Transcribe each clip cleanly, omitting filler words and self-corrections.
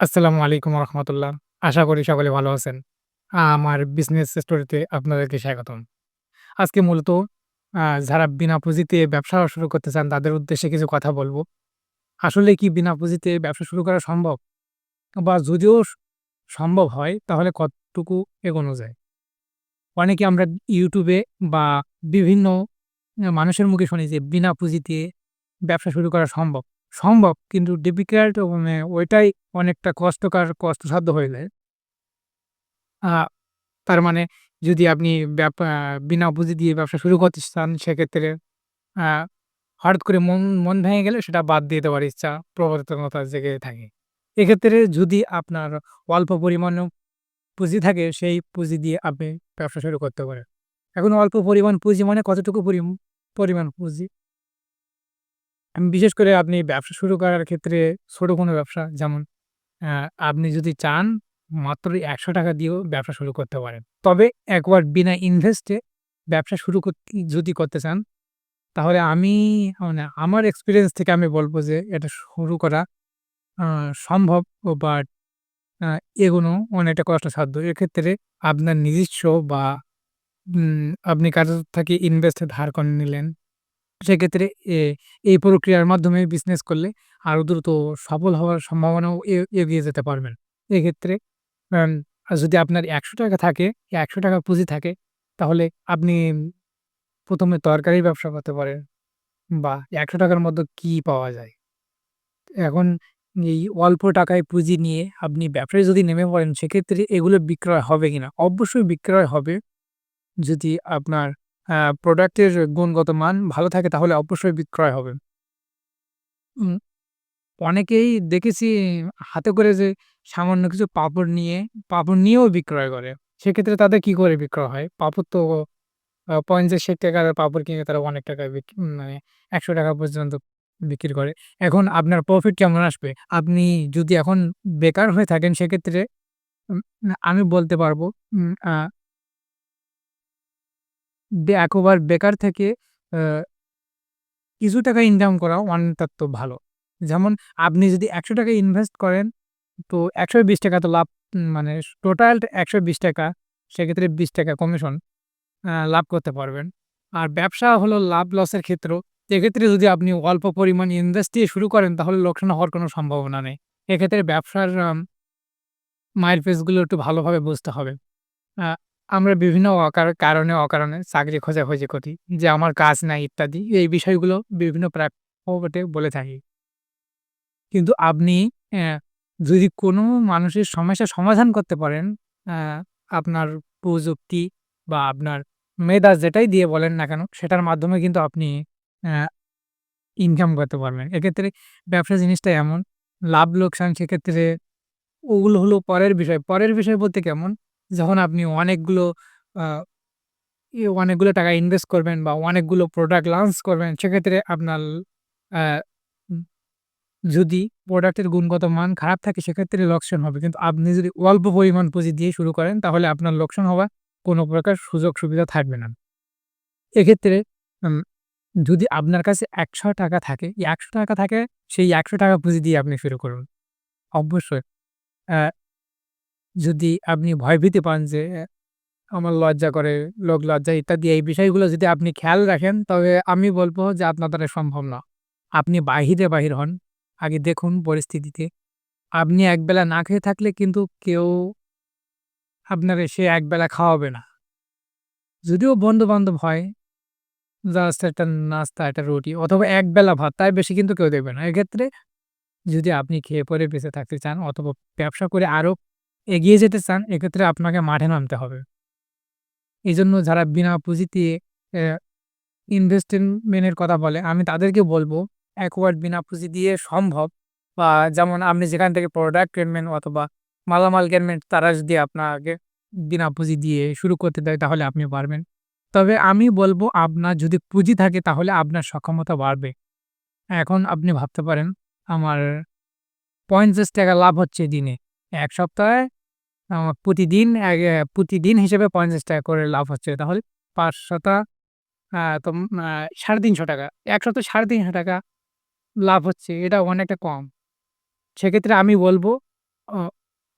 আসসালামু আলাইকুম রহমতুল্লাহ। আশা করি সকলে ভালো আছেন। আমার বিজনেস স্টোরিতে আপনাদেরকে স্বাগতম। আজকে মূলত যারা বিনা পুঁজিতে ব্যবসা শুরু করতে চান তাদের উদ্দেশ্যে কিছু কথা বলব। আসলে কি বিনা পুঁজিতে ব্যবসা শুরু করা সম্ভব? বা যদিও সম্ভব হয় তাহলে কতটুকু এগোনো যায়? অনেকে আমরা YouTube এ বা বিভিন্ন মানুষের মুখে শুনি যে বিনা পুঁজিতে ব্যবসা শুরু করা সম্ভব। সম্ভব কিন্তু ডিফিকাল্ট মানে ওইটাই অনেকটা কষ্টকর, কষ্টসাধ্য হয়ে যায়। আ তার মানে যদি আপনি বিনা পুঁজি দিয়ে ব্যবসা শুরু করতে চান সেক্ষেত্রে আ হঠাৎ করে মন ভেঙে গেলে সেটা বাদ দিয়ে দেওয়ার ইচ্ছা প্রবর্তনতা জেগে থাকে। এক্ষেত্রে যদি আপনার অল্প পরিমাণেও পুঁজি থাকে সেই পুঁজি দিয়ে আপনি ব্যবসা শুরু করতে পারেন। এখন অল্প পরিমাণ পুঁজি মানে কতটুকু পরিমাণ পুঁজি? বিশেষ করে আপনি ব্যবসা শুরু করার ক্ষেত্রে ছোট কোনো ব্যবসা যেমন আ আপনি যদি চান মাত্র ৳১০০ দিয়েও ব্যবসা শুরু করতে পারেন। তবে একবার বিনা ইনভেস্টে ব্যবসা শুরু যদি করতে চান, তাহলে আমি মানে আমার এক্সপেরিয়েন্স থেকে আমি বলব যে এটা শুরু করা আ সম্ভব বাট আ এগোনো অনেকটা কষ্টসাধ্য। এক্ষেত্রে আপনার নিজস্ব বা আপনি কারো থেকে ইনভেস্ট ধার করে নিলেন। সেক্ষেত্রে এ এই প্রক্রিয়ার মাধ্যমে বিজনেস করলে আরো দ্রুত সফল হওয়ার সম্ভাবনাও এগিয়ে যেতে পারবেন। এক্ষেত্রে আম যদি আপনার ৳১০০ থাকে, ৳১০০ পুঁজি থাকে, তাহলে আপনি ১ম এ তরকারির ব্যবসা করতে পারেন বা ৳১০০ র মধ্যে কি পাওয়া যায়? এখন এই অল্প টাকায় পুঁজি নিয়ে আপনি ব্যবসায় যদি নেমে পড়েন, সেক্ষেত্রে এগুলো বিক্রয় হবে কিনা? অবশ্যই বিক্রয় হবে। যদি আপনার প্রোডাক্টের গুণগত মান ভালো থাকে তাহলে অবশ্যই বিক্রয় হবে। উম অনেকেই দেখেছি হাতে করে যে সামান্য কিছু পাঁপড় নিয়েও বিক্রয় করে। সেক্ষেত্রে তাদের কি করে বিক্রয় হয়? পাঁপড় তো ৳৫০-৬০ র পাঁপড় কিনে তারা অনেক টাকায় মানে ৳১০০ পর্যন্ত বিক্রি করে। এখন আপনার প্রফিট কেমন আসবে? আপনি যদি এখন বেকার হয়ে থাকেন সেক্ষেত্রে উম আমি বলতে পারবো উম আ একবার বেকার থেকে আ কিছু টাকা ইনকাম করা অনিতাত্ত ভালো। যেমন আপনি যদি ৳১০০ ইনভেস্ট করেন তো ৳১২০ তো লাভ মানে টোটাল ৳১২০ সেক্ষেত্রে ৳২০ কমিশন লাভ করতে পারবেন। আর ব্যবসা হলো লাভ লসের ক্ষেত্র। এক্ষেত্রে যদি আপনি অল্প পরিমাণ ইনভেস্ট দিয়ে শুরু করেন তাহলে লোকসান হওয়ার কোনো সম্ভাবনা নেই। এক্ষেত্রে ব্যবসার মাইলফেজ গুলো একটু ভালোভাবে বুঝতে হবে। আ আমরা বিভিন্ন কারণে অকারণে চাকরি খোঁজাখুঁজি করি যে আমার কাজ নাই ইত্যাদি। এই বিষয়গুলো বিভিন্ন প্রেক্ষাপটে বলে থাকি। কিন্তু আপনি অ্যা যদি কোনো মানুষের সমস্যার সমাধান করতে পারেন, অ্যা আপনার প্রযুক্তি বা আপনার মেধা যেটাই দিয়ে বলেন না কেন, সেটার মাধ্যমে কিন্তু আপনি অ্যা ইনকাম করতে পারবেন। এক্ষেত্রে ব্যবসা জিনিসটা এমন, লাভ লোকসান সেক্ষেত্রে ওগুলো হলো পরের বিষয়। পরের বিষয় বলতে কেমন? যখন আপনি আ অনেকগুলো টাকা ইনভেস্ট করবেন বা অনেকগুলো প্রোডাক্ট লঞ্চ করবেন, সেক্ষেত্রে আপনার অ্যা যদি প্রোডাক্টের গুণগত মান খারাপ থাকে সেক্ষেত্রে লোকসান হবে। কিন্তু আপনি যদি অল্প পরিমাণ পুঁজি দিয়ে শুরু করেন তাহলে আপনার লোকসান হওয়ার কোনো প্রকার সুযোগ সুবিধা থাকবে না। এক্ষেত্রে উম যদি আপনার কাছে ৳১০০ থাকে, এই ৳১০০ থাকে সেই ৳১০০ পুঁজি দিয়ে আপনি শুরু করুন। অবশ্যই অ্যা যদি আপনি ভয়ভীতি পান যে আমার লজ্জা করে, লোক লজ্জা ইত্যাদি এই বিষয়গুলো যদি আপনি খেয়াল রাখেন তবে আমি বলব যে আপনার দ্বারা সম্ভব না। আপনি বাহির হন। আগে দেখুন পরিস্থিতিতে আপনি একবেলা না খেয়ে থাকলে কিন্তু কেউ আপনার এসে একবেলা খাওয়াবে না। যদিও বন্ধু-বান্ধব হয়, জাস্ট একটা নাস্তা, একটা রুটি অথবা একবেলা ভাত, তার বেশি কিন্তু কেউ দেবে না। এক্ষেত্রে যদি আপনি খেয়ে পরে বেঁচে থাকতে চান অথবা ব্যবসা করে আরো এগিয়ে যেতে চান, এক্ষেত্রে আপনাকে মাঠে নামতে হবে। এজন্য যারা বিনা পুঁজিতে অ্যা ইনভেস্টমেন্ট এর কথা বলে, আমি তাদেরকে বলব একবার বিনা পুঁজি দিয়ে সম্ভব বা যেমন আপনি যেখান থেকে প্রোডাক্ট কিনবেন অথবা মালামাল কিনবেন তারা যদি আপনাকে বিনা পুঁজি দিয়ে শুরু করতে দেয় তাহলে আপনি পারবেন। তবে আমি বলব আপনার যদি পুঁজি থাকে তাহলে আপনার সক্ষমতা বাড়বে। এখন আপনি ভাবতে পারেন আমার ৳৫০ লাভ হচ্ছে দিনে। ১ সপ্তাহে প্রতিদিন হিসেবে ৳৫০ করে লাভ হচ্ছে। তাহলে ৫০০ তো ৳৩৫০ ১ সপ্তাহে ৳৩৫০ লাভ হচ্ছে। এটা অনেকটা কম। সেক্ষেত্রে আমি বলব অ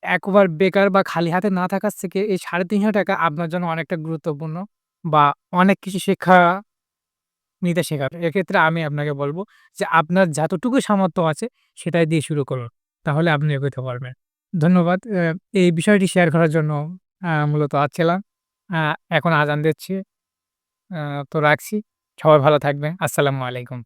একবার বেকার বা খালি হাতে না থাকার থেকে এই ৳৩৫০০ আপনার জন্য অনেকটা গুরুত্বপূর্ণ বা অনেক কিছু শিক্ষা নিতে শেখাবে। এক্ষেত্রে আমি আপনাকে বলব যে আপনার যতটুকু সামর্থ্য আছে সেটাই দিয়ে শুরু করুন। তাহলে আপনি এগোতে পারবেন। ধন্যবাদ। এই বিষয়টি শেয়ার করার জন্য মূলত ছিলাম। আ এখন আজান দিচ্ছে। তো রাখছি। সবাই ভালো থাকবেন। আসসালামু আলাইকুম।